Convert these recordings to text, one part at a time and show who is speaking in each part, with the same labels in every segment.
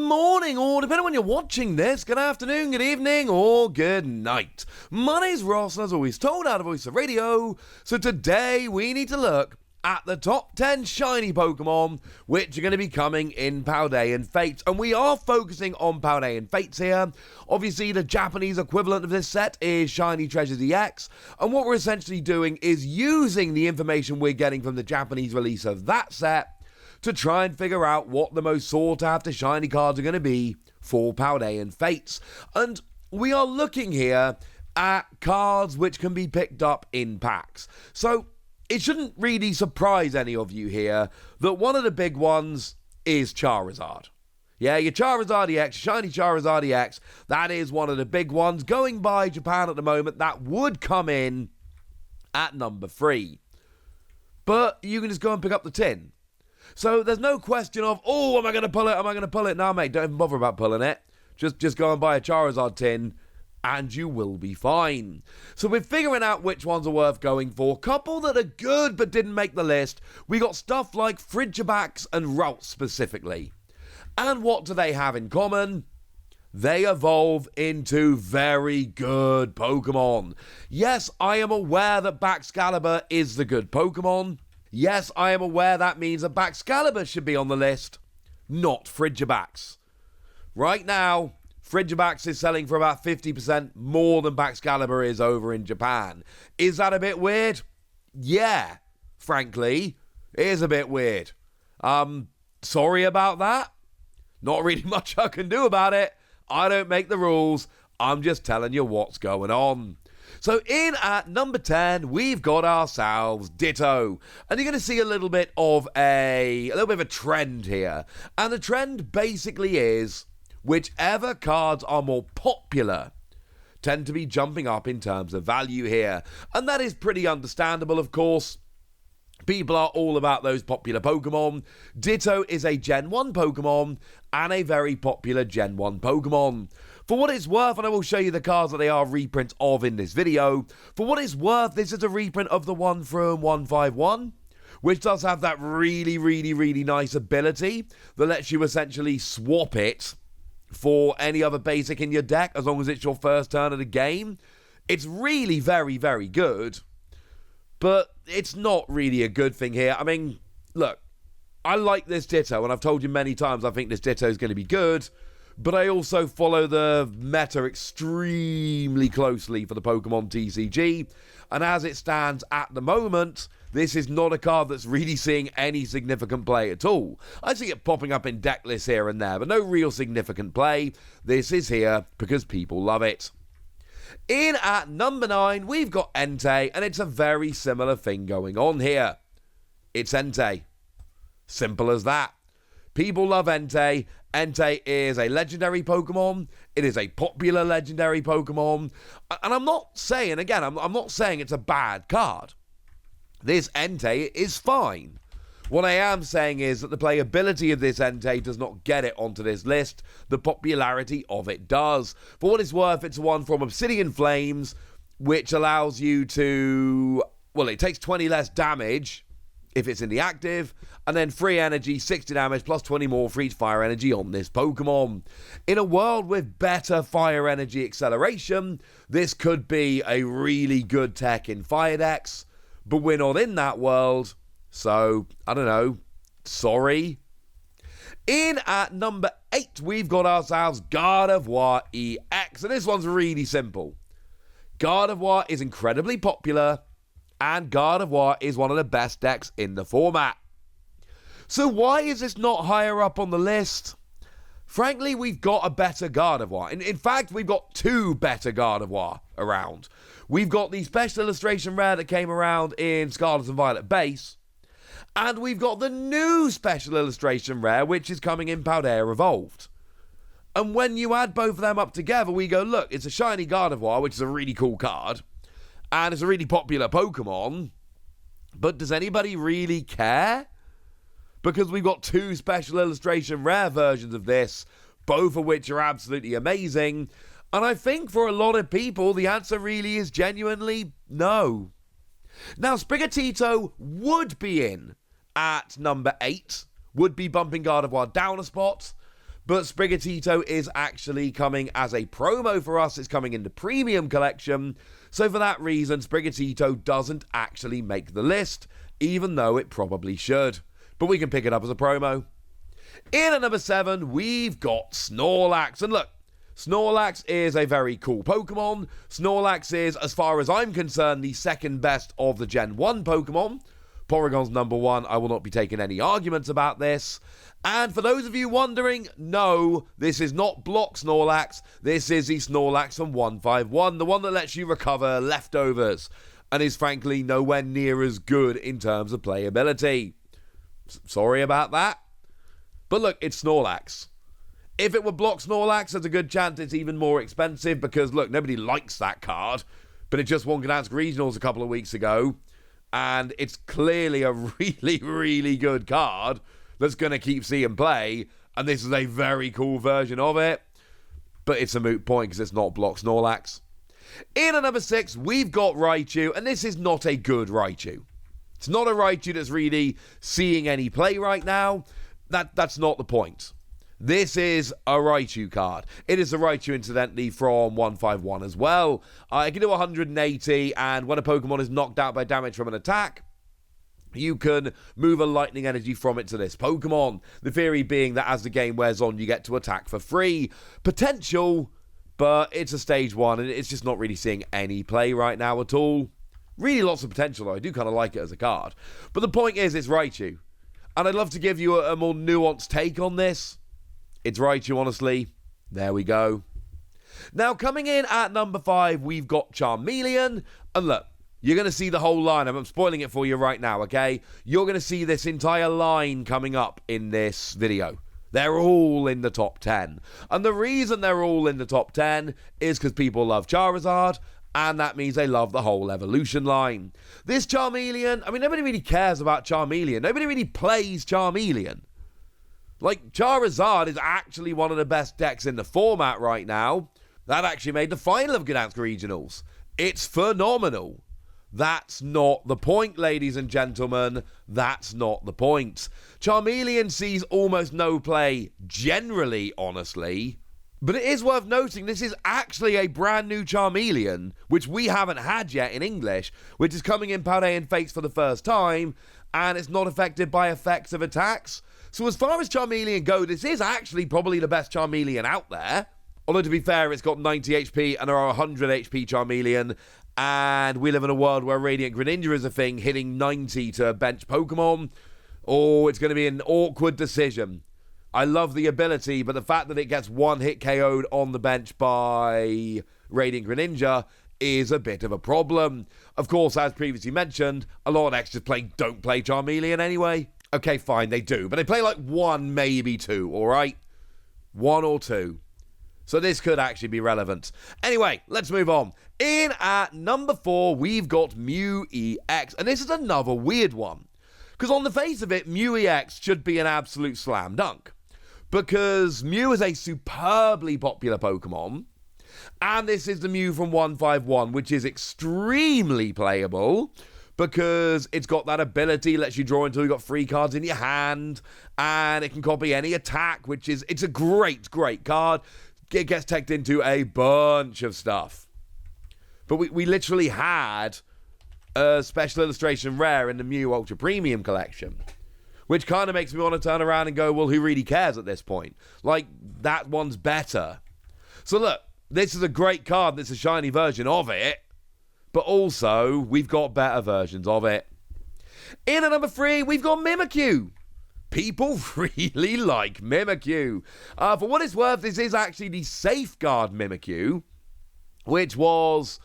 Speaker 1: morning, or depending on when you're watching this, good afternoon, good evening, or good night. My name's Ross, and as always told out of Voice of Radio, so today we need to look at the top 10 shiny Pokemon, which are going to be coming in Paldean Fates. And we are focusing on Paldean Fates here. Obviously, the Japanese equivalent of this set is Shiny Treasures EX. And what we're essentially doing is using the information we're getting from the Japanese release of that set to try and figure out what the most sought after shiny cards are going to be for Paldean Fates. And we are looking here at cards which can be picked up in packs. So it shouldn't really surprise any of you here that one of the big ones is Charizard. Yeah, your Charizard EX, Shiny Charizard EX, that is one of the big ones. Going by Japan at the moment, that would come in at number 3. But you can just go and pick up the tin. So there's no question of, oh, am I going to pull it? Am I going to pull it? No, mate, don't even bother about pulling it. Just go and buy a Charizard tin, and you will be fine. So we're figuring out which ones are worth going for. Couple that are good but didn't make the list. We got stuff like Frigibax and Route specifically. And what do they have in common? They evolve into very good Pokemon. Yes, I am aware that Baxcalibur is the good Pokemon. Yes, I am aware that means that Baxcalibur should be on the list, not Frigibax. Right now, Frigibax is selling for about 50% more than Baxcalibur is over in Japan. Is that a bit weird? Yeah, frankly, it is a bit weird. Sorry about that. Not really much I can do about it. I don't make the rules. I'm just telling you what's going on. So in at number 10, we've got ourselves Ditto. And you're going to see a little bit of a trend here. And the trend basically is whichever cards are more popular tend to be jumping up in terms of value here. And that is pretty understandable, of course. People are all about those popular Pokemon. Ditto is a Gen 1 Pokemon and a very popular Gen 1 Pokemon. For what it's worth, and I will show you the cards that they are reprints of in this video, for what it's worth, this is a reprint of the one from 151, which does have that really, really, really nice ability that lets you essentially swap it for any other basic in your deck as long as it's your first turn of the game. It's really very, very good, but it's not really a good thing here. I mean, look, I like this Ditto, and I've told you many times I think this Ditto is going to be good, but I also follow the meta extremely closely for the Pokemon TCG, and as it stands at the moment, this is not a card that's really seeing any significant play at all. I see it popping up in deck lists here and there, but no real significant play. This is here because people love it. In at number 9, we've got Entei, and it's a very similar thing going on here. It's Entei. Simple as that. People love Entei. Entei is a legendary Pokemon. It is a popular legendary Pokemon. And I'm not saying, again, I'm not saying it's a bad card. This Entei is fine. What I am saying is that the playability of this Entei does not get it onto this list. The popularity of it does. For what it's worth, it's one from Obsidian Flames, which allows you to, well, it takes 20 less damage if it's in the active, and then free energy, 60 damage, plus 20 more for each fire energy on this Pokemon. In a world with better fire energy acceleration, this could be a really good tech in fire decks, but we're not in that world, so, I don't know, sorry. In at number 8, we've got ourselves Gardevoir EX, and this one's really simple. Gardevoir is incredibly popular, and Gardevoir is one of the best decks in the format. So why is this not higher up on the list? Frankly, we've got a better Gardevoir. In fact, we've got 2 better Gardevoir around. We've got the Special Illustration Rare that came around in Scarlet and Violet Base, and we've got the new Special Illustration Rare, which is coming in Paldea Evolved. And when you add both of them up together, we go, look, it's a shiny Gardevoir, which is a really cool card, and it's a really popular Pokemon, but does anybody really care? Because we've got 2 Special Illustration Rare versions of this, both of which are absolutely amazing, and I think for a lot of people, the answer really is genuinely no. Now, Sprigatito would be in at number 8, would be bumping Gardevoir down a spot, but Sprigatito is actually coming as a promo for us. It's coming in the premium collection. So for that reason, Sprigatito doesn't actually make the list, even though it probably should. But we can pick it up as a promo. In at number 7, we've got Snorlax. And look, Snorlax is a very cool Pokemon. Snorlax is, as far as I'm concerned, the second best of the Gen 1 Pokemon. Porygon's number 1. I will not be taking any arguments about this. And for those of you wondering, no, this is not Block Snorlax. This is the Snorlax from 151, the one that lets you recover leftovers, and is frankly nowhere near as good in terms of playability. Sorry about that. But look, it's Snorlax. If it were Block Snorlax, there's a good chance it's even more expensive because, look, nobody likes that card. But it just won Gdansk Regionals a couple of weeks ago. And it's clearly a really, really good card that's going to keep seeing play. And this is a very cool version of it. But it's a moot point because it's not Block Snorlax. In at number 6, we've got Raichu. And this is not a good Raichu. It's not a Raichu that's really seeing any play right now. That's not the point. This is a Raichu card. It is a Raichu, incidentally, from 151 as well. It can do 180, and when a Pokemon is knocked out by damage from an attack, you can move a lightning energy from it to this Pokemon. The theory being that as the game wears on, you get to attack for free. Potential, but it's a stage 1, and it's just not really seeing any play right now at all. Really lots of potential, though. I do kind of like it as a card. But the point is, it's Raichu. And I'd love to give you a more nuanced take on this. It's Raichu, honestly. There we go. Now, coming in at number 5, we've got Charmeleon. And look, you're going to see the whole line. I'm spoiling it for you right now, okay? You're going to see this entire line coming up in this video. They're all in the top 10. And the reason they're all in the top 10 is because people love Charizard, and that means they love the whole evolution line. This Charmeleon, I mean, nobody really cares about Charmeleon. Nobody really plays Charmeleon. Like, Charizard is actually one of the best decks in the format right now. That actually made the final of Gdansk Regionals. It's phenomenal. That's not the point, ladies and gentlemen. That's not the point. Charmeleon sees almost no play generally, honestly. But it is worth noting this is actually a brand new Charmeleon, which we haven't had yet in English, which is coming in Paldean Fates for the first time, and it's not affected by effects of attacks. So as far as Charmeleon go, this is actually probably the best Charmeleon out there. Although to be fair, it's got 90 HP and there are 100 HP Charmeleon, and we live in a world where Radiant Greninja is a thing, hitting 90 to bench Pokemon. Oh, it's going to be an awkward decision. I love the ability, but the fact that it gets one hit KO'd on the bench by Radiant Greninja is a bit of a problem. Of course, as previously mentioned, a lot of decks just don't play Charmeleon anyway. Okay, fine, they do, but they play like 1, maybe 2, alright? 1 or 2. So this could actually be relevant. Anyway, let's move on. In at number 4, we've got Mew EX, and this is another weird one. Because on the face of it, Mew EX should be an absolute slam dunk. Because Mew is a superbly popular Pokemon, and this is the Mew from 151, which is extremely playable, because it's got that ability, lets you draw until you've got 3 cards in your hand, and it can copy any attack, it's a great, great card. It gets teched into a bunch of stuff. But we literally had a special illustration rare in the Mew Ultra Premium collection, which kind of makes me want to turn around and go, well, who really cares at this point? Like, that one's better. So look, this is a great card, and it's a shiny version of it, but also, we've got better versions of it. In at number 3, we've got Mimikyu. People really like Mimikyu. For what it's worth, this is actually the Safeguard Mimikyu, which was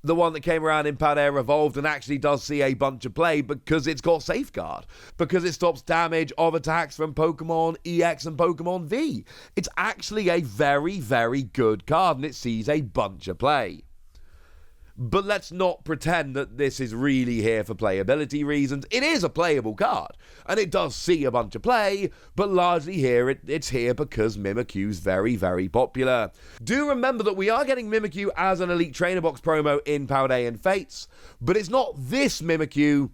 Speaker 1: the one that came around in Paldea Evolved and actually does see a bunch of play because it's got Safeguard. Because it stops damage of attacks from Pokemon EX and Pokemon V. It's actually a very, very good card, and it sees a bunch of play. But let's not pretend that this is really here for playability reasons. It is a playable card, and it does see a bunch of play, but largely here it's here because Mimikyu's very, very popular. Do remember that we are getting Mimikyu as an Elite Trainer Box promo in Paldean Fates, but it's not this Mimikyu,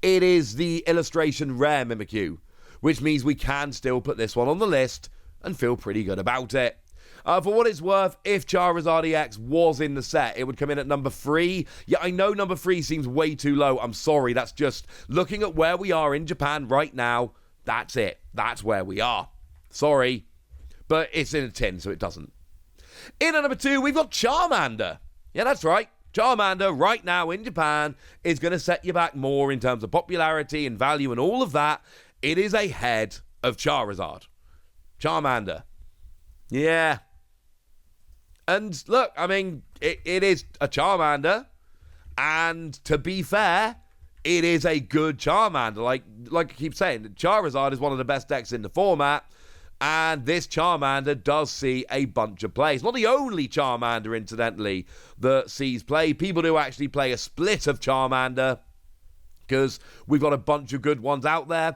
Speaker 1: it is the illustration rare Mimikyu, which means we can still put this one on the list and feel pretty good about it. For what it's worth, if Charizard EX was in the set, it would come in at number 3. Yeah, I know number 3 seems way too low. I'm sorry. That's just looking at where we are in Japan right now. That's it. That's where we are. Sorry. But it's in a tin, so it doesn't. In at number 2, we've got Charmander. Yeah, that's right. Charmander right now in Japan is going to set you back more in terms of popularity and value and all of that. It is ahead of Charizard. Charmander. Yeah. And look, I mean, it is a Charmander. And to be fair, it is a good Charmander. Like I keep saying, Charizard is one of the best decks in the format. And this Charmander does see a bunch of play. It's not the only Charmander, incidentally, that sees play. People do actually play a split of Charmander, because we've got a bunch of good ones out there.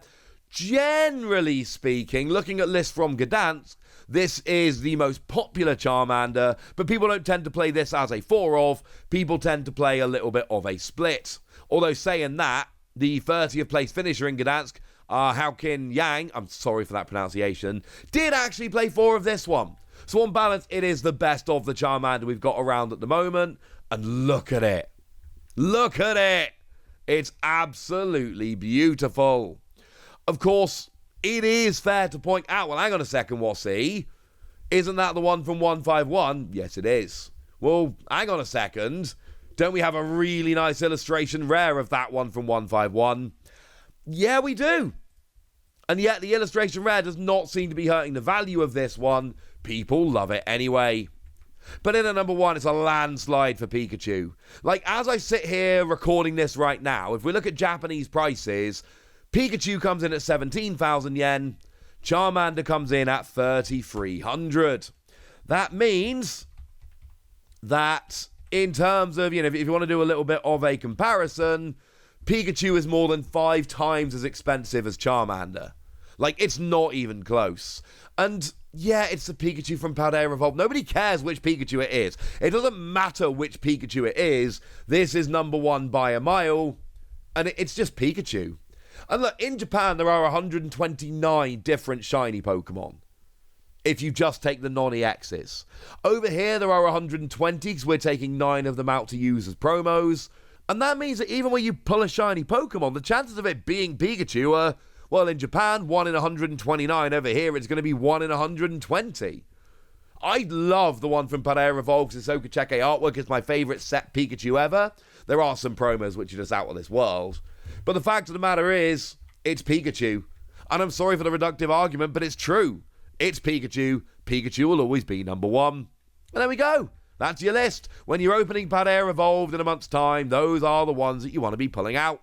Speaker 1: Generally speaking, looking at lists from Gdansk, this is the most popular Charmander, but people don't tend to play this as a 4-of. People tend to play a little bit of a split. Although saying that, the 30th place finisher in Gdansk, Haukin Yang, I'm sorry for that pronunciation, did actually play 4 of this one. So on balance, it is the best of the Charmander we've got around at the moment. And look at it. Look at it. It's absolutely beautiful. Of course, it is fair to point out, well, hang on a second, Wassy. Isn't that the one from 151? Yes, it is. Well, hang on a second. Don't we have a really nice illustration rare of that one from 151? Yeah, we do. And yet the illustration rare does not seem to be hurting the value of this one. People love it anyway. But in at number 1, it's a landslide for Pikachu. Like, as I sit here recording this right now, if we look at Japanese prices, Pikachu comes in at 17,000 yen. Charmander comes in at 3,300. That means that in terms of, if you want to do a little bit of a comparison, Pikachu is more than 5 times as expensive as Charmander. Like, it's not even close. And yeah, it's the Pikachu from Paldean Fates. Nobody cares which Pikachu it is. It doesn't matter which Pikachu it is. This is number 1 by a mile. And it's just Pikachu. And look, in Japan, there are 129 different shiny Pokemon, if you just take the non-EXs. Over here, there are 120, because we're taking 9 of them out to use as promos. And that means that even when you pull a shiny Pokemon, the chances of it being Pikachu are, well, in Japan, 1 in 129. Over here, it's going to be 1 in 120. I love the one from Paldean Fates. Its Okacheke artwork is my favourite set Pikachu ever. There are some promos which are just out of this world. But the fact of the matter is, it's Pikachu. And I'm sorry for the reductive argument, but it's true. It's Pikachu. Pikachu will always be number 1. And there we go. That's your list. When you're opening Paldean Evolved in a month's time, those are the ones that you want to be pulling out.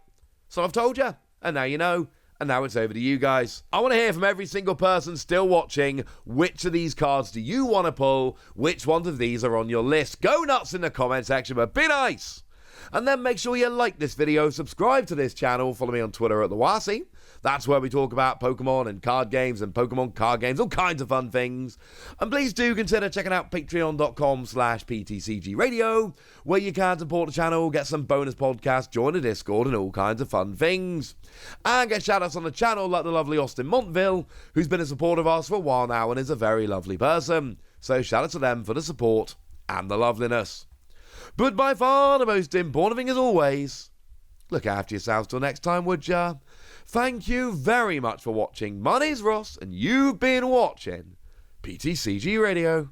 Speaker 1: So I've told you, and now you know, and now it's over to you guys. I want to hear from every single person still watching, which of these cards do you want to pull? Which ones of these are on your list? Go nuts in the comment section, but be nice! And then make sure you like this video, subscribe to this channel, follow me on Twitter at the Wasi. That's where we talk about Pokemon and card games and Pokemon card games, all kinds of fun things. And please do consider checking out patreon.com/PTCG Radio, where you can support the channel, get some bonus podcasts, join the Discord, and all kinds of fun things. And get shout-outs on the channel like the lovely Austin Montville, who's been a supporter of ours for a while now and is a very lovely person. So shout out to them for the support and the loveliness. But by far the most important thing, as always, look after yourselves till next time, would ya? Thank you very much for watching. My name's Ross, and you've been watching PTCG Radio.